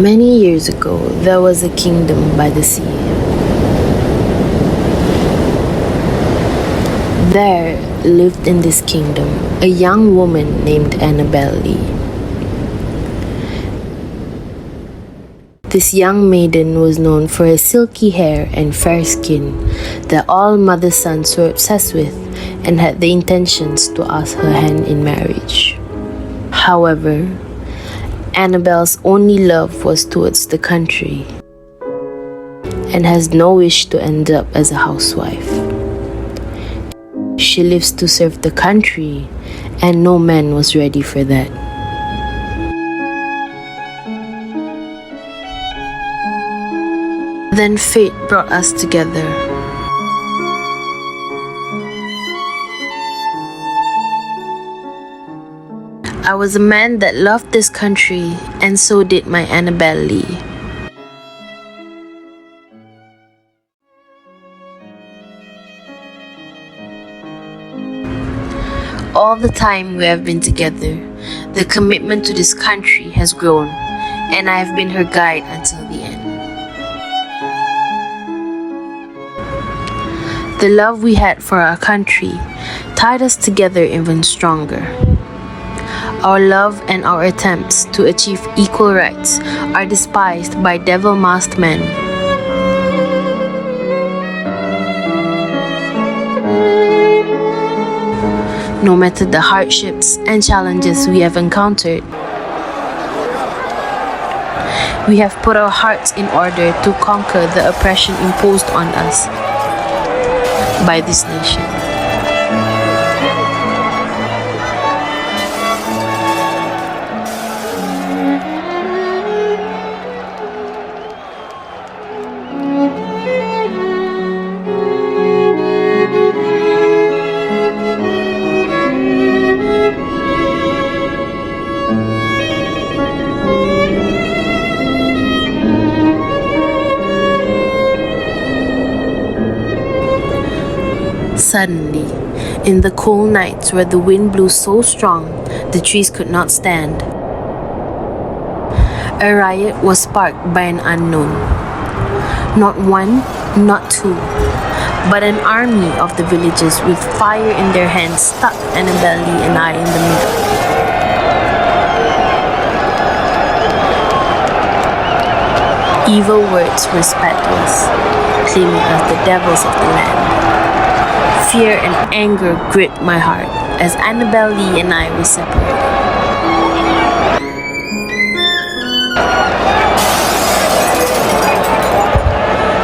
Many years ago, there was a kingdom by the sea. There lived in this kingdom a young woman named Annabel Lee. This young maiden was known for her silky hair and fair skin that all mother's sons were obsessed with and had the intentions to ask her hand in marriage. However, Annabel's only love was towards the country and has no wish to end up as a housewife. She lives to serve the country, and no man was ready for that. Then fate brought us together. I was a man that loved this country, and so did my Annabel Lee. All the time we have been together, the commitment to this country has grown, and I have been her guide until the end. The love we had for our country tied us together even stronger. Our love and our attempts to achieve equal rights are despised by devil-masked men. No matter the hardships and challenges we have encountered, we have put our hearts in order to conquer the oppression imposed on us by this nation. Suddenly, in the cold nights where the wind blew so strong the trees could not stand, a riot was sparked by an unknown. Not one, not two, but an army of the villagers with fire in their hands stuck Annabel Lee and I in the middle. Evil words were spat to us, claiming us the devils of the land. Fear and anger gripped my heart as Annabel Lee and I were separated.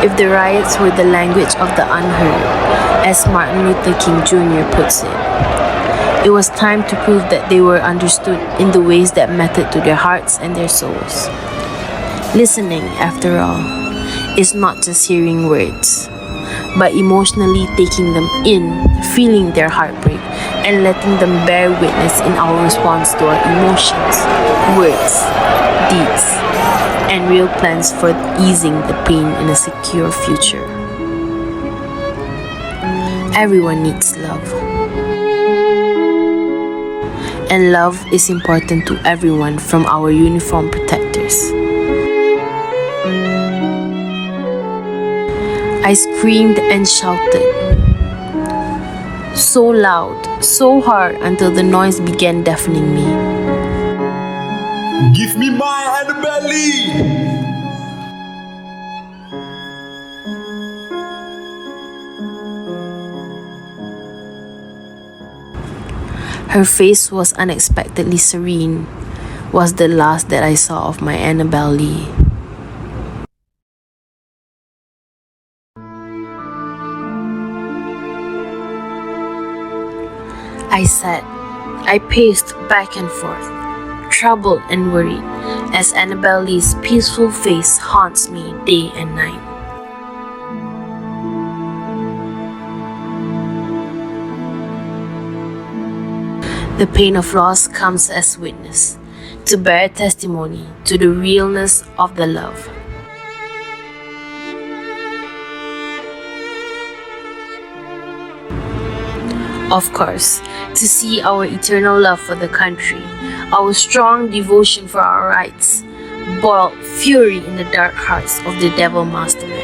If the riots were the language of the unheard, as Martin Luther King Jr. puts it was time to prove that they were understood in the ways that mattered to their hearts and their souls. Listening, after all, is not just hearing words, but emotionally taking them in, feeling their heartbreak, and letting them bear witness in our response to our emotions, words, deeds, and real plans for easing the pain in a secure future. Everyone needs love. And love is important to everyone from our uniform protectors. I screamed and shouted, so loud, so hard until the noise began deafening me. Give me my Annabel Lee! Her face was unexpectedly serene, was the last that I saw of my Annabel Lee. I sat, I paced back and forth, troubled and worried, as Annabel Lee's peaceful face haunts me day and night. The pain of loss comes as witness, to bear testimony to the realness of the love. Of course, to see our eternal love for the country, our strong devotion for our rights, boiled fury in the dark hearts of the devil masterman.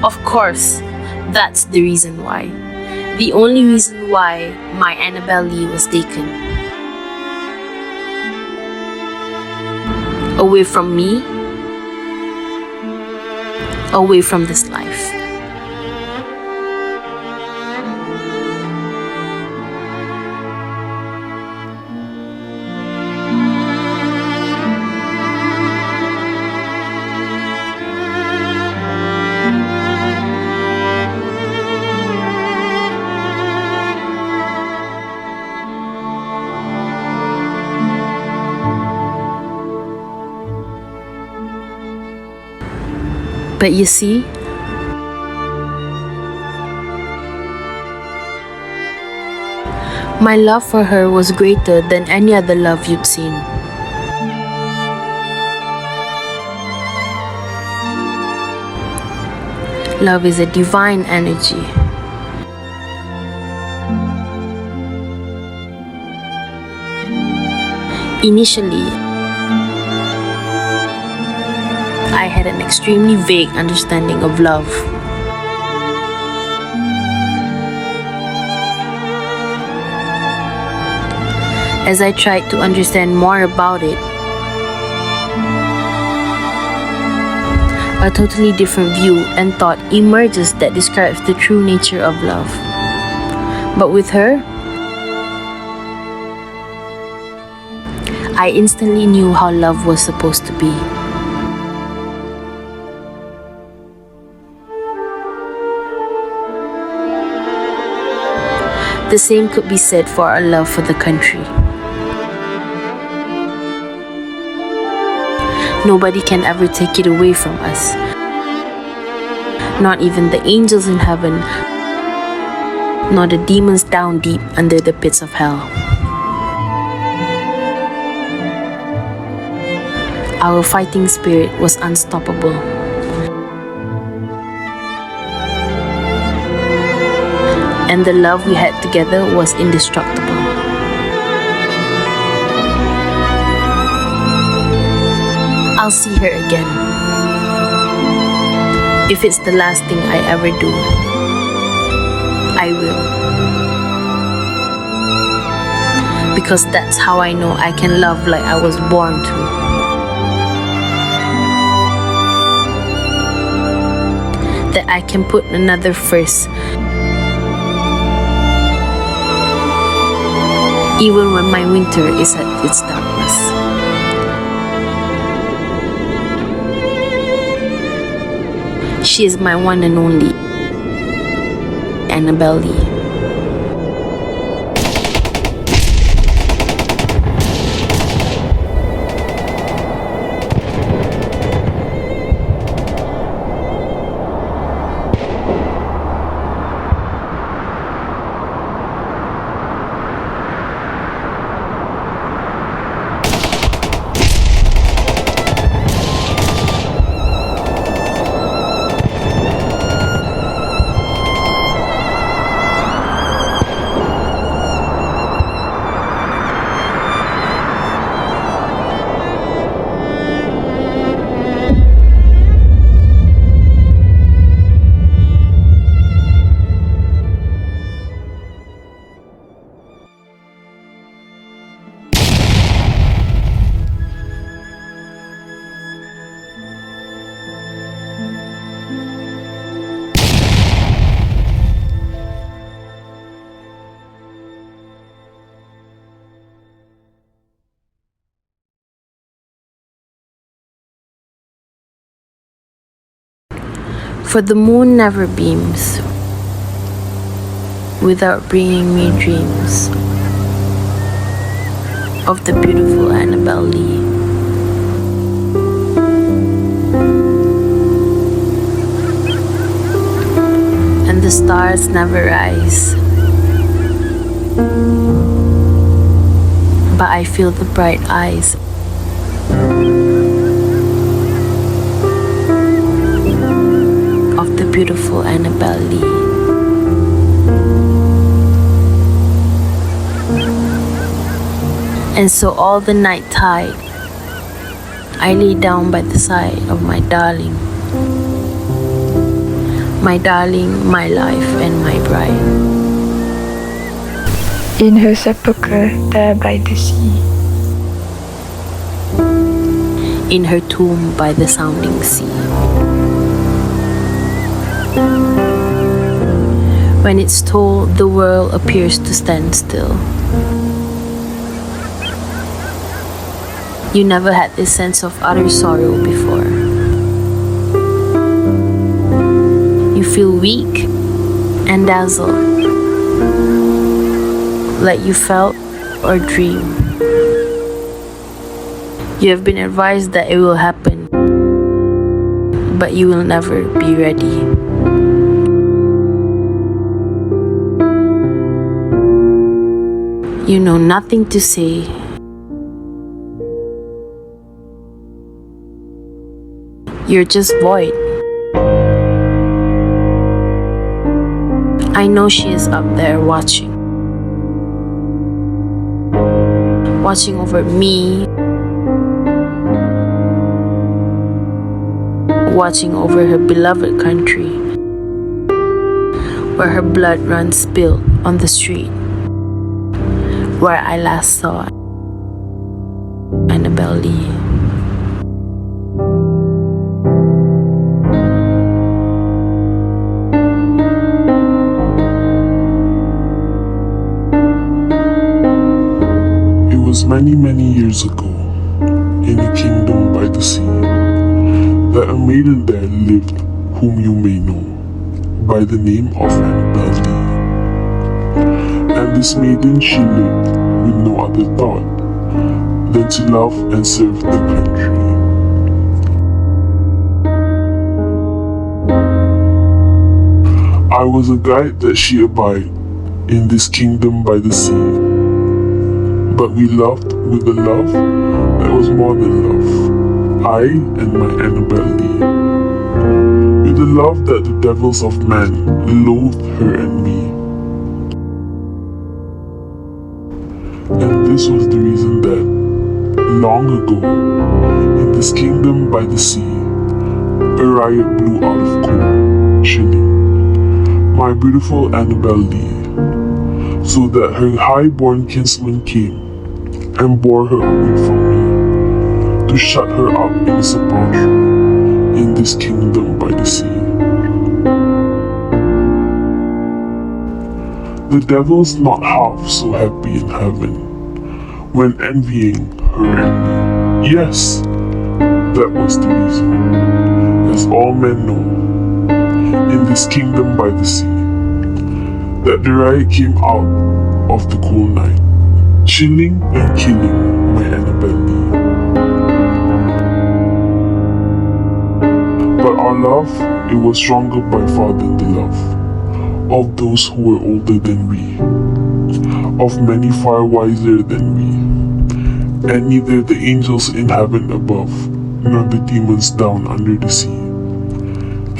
Of course, that's the reason why. The only reason why my Annabel Lee was taken. Away from me, away from this life. But you see, my love for her was greater than any other love you've seen. Love is a divine energy. Initially, I had an extremely vague understanding of love. As I tried to understand more about it, a totally different view and thought emerges that describes the true nature of love. But with her, I instantly knew how love was supposed to be. The same could be said for our love for the country. Nobody can ever take it away from us. Not even the angels in heaven, nor the demons down deep under the pits of hell. Our fighting spirit was unstoppable. And the love we had together was indestructible. I'll see her again. If it's the last thing I ever do, I will. Because that's how I know I can love like I was born to. That I can put another first, even when my winter is at its darkness. She is my one and only Annabel Lee. For the moon never beams without bringing me dreams of the beautiful Annabel Lee. And the stars never rise, but I feel the bright eyes of the beautiful Annabel Lee. And so all the night tide, I lay down by the side of my darling, my life and my bride. In her sepulchre there by the sea, in her tomb by the sounding sea. When it's told, the world appears to stand still. You never had this sense of utter sorrow before. You feel weak and dazzled, like you felt or dreamed. You have been advised that it will happen, but you will never be ready. You know nothing to say. You're just void. I know she is up there watching over me, watching over her beloved country, where her blood runs spilled on the street, where I last saw Annabel Lee. It was many years ago, in a kingdom by the sea, that a maiden there lived whom you may know by the name of Annabel Lee. And this maiden she lived with no other thought than to love and serve the country. I was a guide that she abide in this kingdom by the sea, but we loved with a love that was more than love, I and my Annabel Lee, with the love that the devils of man loathed her and me. And this was the reason that, long ago, in this kingdom by the sea, a riot blew out of cold, chilling my beautiful Annabel Lee, so that her high-born kinsman came and bore her away from me, to shut her up in a sepulchre in this kingdom by the sea. The devil's not half so happy in heaven when envying her and me. Yes, that was the reason, as all men know, in this kingdom by the sea, that the riot came out of the cool night, chilling and killing my Annabel Lee. But our love, it was stronger by far than the love of those who were older than we, of many far wiser than we, and neither the angels in heaven above, nor the demons down under the sea,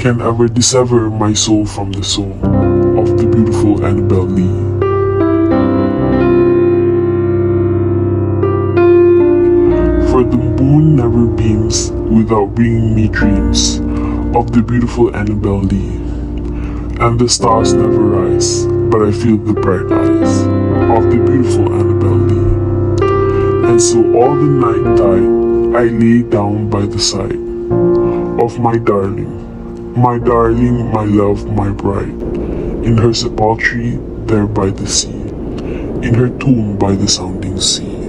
can ever dissever my soul from the soul of the beautiful Annabel Lee. For the moon never beams without bringing me dreams of the beautiful Annabel Lee, and the stars never rise, but I feel the bright eyes of the beautiful Annabel Lee. And so all the night tide, I lay down by the side of my darling, my love, my bride, in her sepulchre there by the sea, in her tomb by the sounding sea.